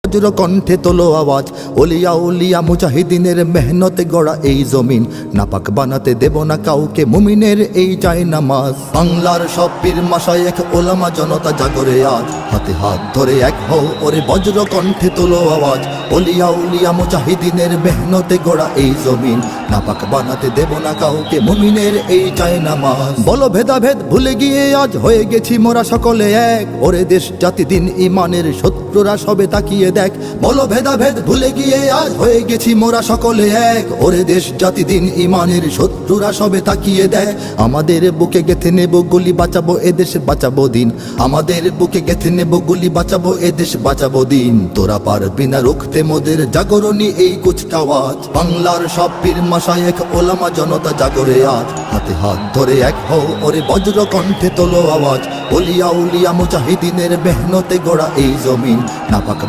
বজ্র কণ্ঠে তোলো আওয়াজ, ওলিয়া উলিয়া মুজাহিদিনের মেহনতে গড়া এই জমিন, নাপাক বানাতে দেব না কাউকে, মুমিনের এই চাই নামাজ। বাংলার সব পীর মাশায়েখ ওলামা জনতা জাগরে আজ, হাতে হাত ধরে এক হও ওরে বজ্র কণ্ঠে তোলো আওয়াজ, ওলিয়া উলিয়া মুজাহিদিনের মেহনতে গড়া এই জমিন, নাপাক বানাতে দেব না কাউকে, মুমিনের এই চাই নামাজ। বলো ভেদাভেদ ভুলে গিয়ে আজ হয়ে গেছি মোরা সকলে এক, ওরে দেশ জাতি দিন ইমানের শত্রুরা সবে তাকিয়ে দেখ। বলো ভেদাভেদ ভুলে গিয়ে আজ হয়ে গেছি মোরা সকলে এক, ওরে দেশ জাতি দিন ইমানের শত্রুরা সবে তাকিয়ে দেখ। আমাদের বুকে গেঁথে নেব গুলি, বাঁচাবো এদেশ বাঁচাবো দিন, আমাদের বুকে গেঁথে নেব গুলি, বাঁচাবো এদেশ বাঁচাবো দিন। তোরা পারবি না রুখতে মোদের জাগরণী এই কুচকাওয়াজ। বাংলার সব পীর মাশায়েখ ওলামা জনতা জাগরে আজ, হাতে হাত ধরে এক হও ওরে বজ্র কণ্ঠে তোলো আওয়াজ, ওলিয়া উলিয়া মুজাহিদিনের মেহনতে গড়া এই জমিন, নাপাক